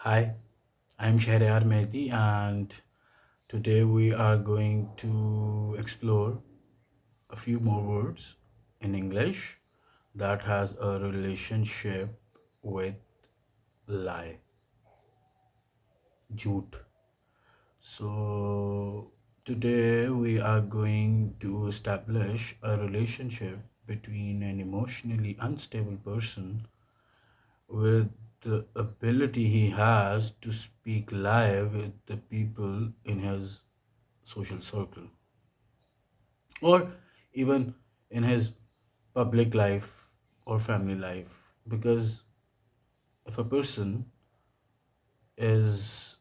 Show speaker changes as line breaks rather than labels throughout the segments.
Hi, I'm Shahriyar Mehdi, and today we are going to explore a few more words in English that has a relationship with lie, jhoot. So today we are going to establish a relationship between an emotionally unstable person with the ability he has to speak lie with the people in his social circle or even in his public life or family life. Because if a person is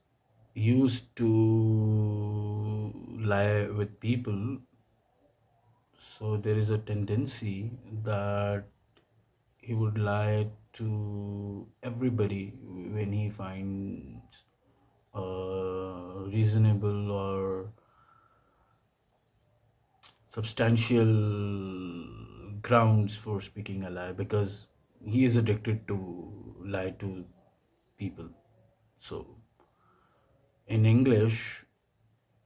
used to lie with people, so there is a tendency that he would lie to everybody when he finds reasonable or substantial grounds for speaking a lie, because he is addicted to lie to people. So in English,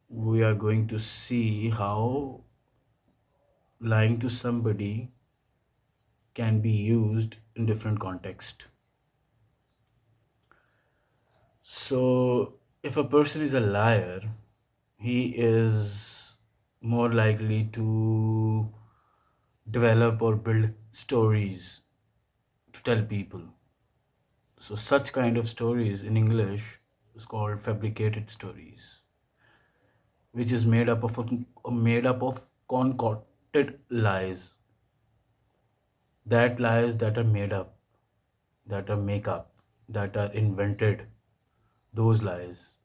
we are going to see how lying to somebody can be used in different contexts. So if a person is a liar, he is more likely to develop or build stories to tell people. So such kind of stories in English is called fabricated stories, which is made up of concocted lies. That lies that are made up, that are make up, that are invented. Those lies,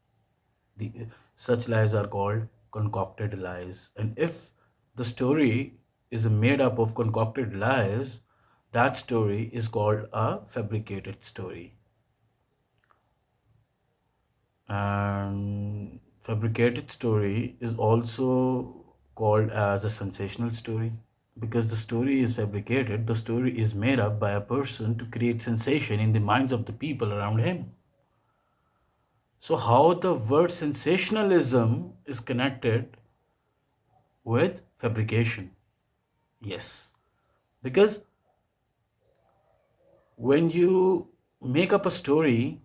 the such lies are called concocted lies. And if the story is made up of concocted lies, that story is called a fabricated story. And fabricated story is also called as a sensational story, because the story is fabricated, the story is made up by a person to create sensation in the minds of the people around him. So how the word sensationalism is connected with fabrication? Yes, because when you make up a story,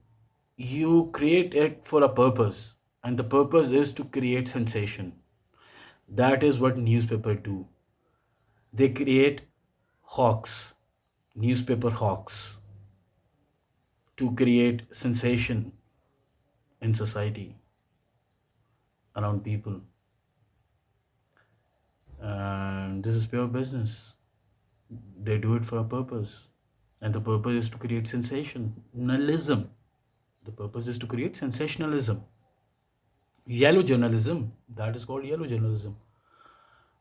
you create it for a purpose, and the purpose is to create sensation. That is what newspaper do. They create hawks, newspaper hawks, to create sensation in society around people. And this is pure business. They do it for a purpose. And the purpose is to create sensationalism. The purpose is to create sensationalism. Yellow journalism. That is called yellow journalism.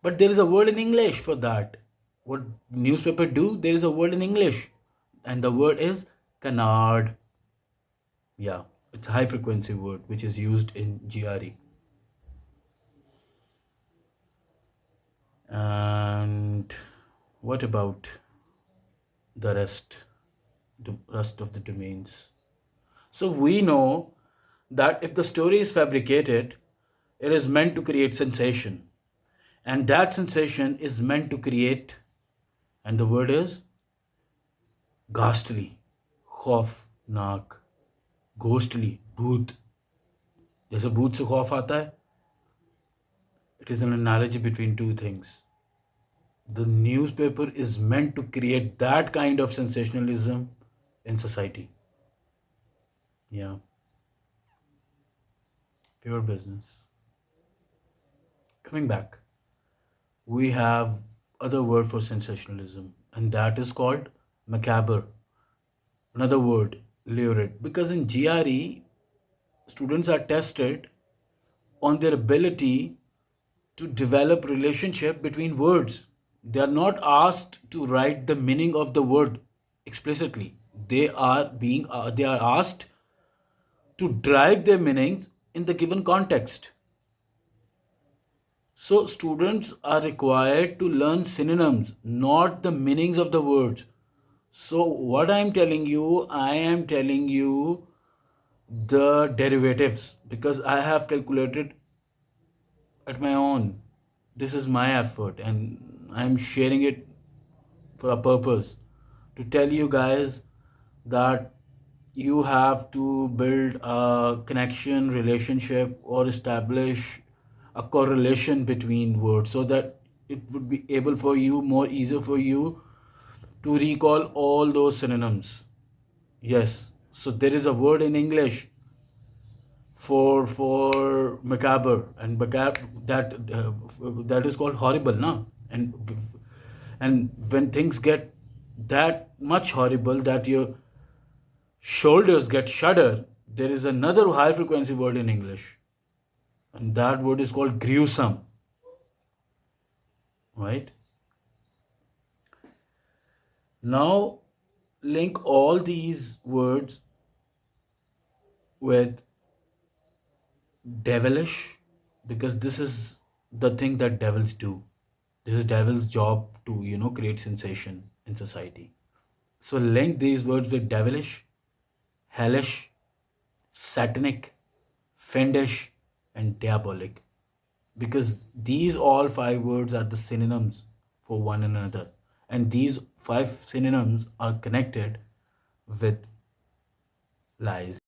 But there is a word in English for that. What newspaper do? There is a word in English. And the word is canard. Yeah, it's a high frequency word which is used in GRE. And what about the rest of the domains? So we know that if the story is fabricated, it is meant to create sensation. And that sensation is meant to create, and the word is ghastly, खौफनाक, ghostly, भूत. जैसे भूत से खौफ आता है, it is an analogy between two things. The newspaper is meant to create that kind of sensationalism in society. Yeah, pure business. Coming back, we have other word for sensationalism, and that is called macabre. Another word, lurid. Because in GRE, students are tested on their ability to develop relationship between words. They are not asked to write the meaning of the word explicitly. They are asked to drive their meanings in the given context. So students are required to learn synonyms, not the meanings of the words. So what I am telling you the derivatives, because I have calculated at my own. This is my effort, and I'm sharing it for a purpose to tell you guys that you have to build a connection, relationship, or establish a correlation between words so that it would be able for you, more easier for you to recall all those synonyms. Yes, so there is a word in English for macabre, and macabre, that is called horrible, no? And when things get that much horrible that your shoulders get shudder, there is another high frequency word in English, and that word is called gruesome, right? Now link all these words with devilish, because this is the thing that devils do. This is devil's job to, create sensation in society. So link these words with devilish, hellish, satanic, fiendish, and diabolic, because these all five words are the synonyms for one another, and these five synonyms are connected with lies.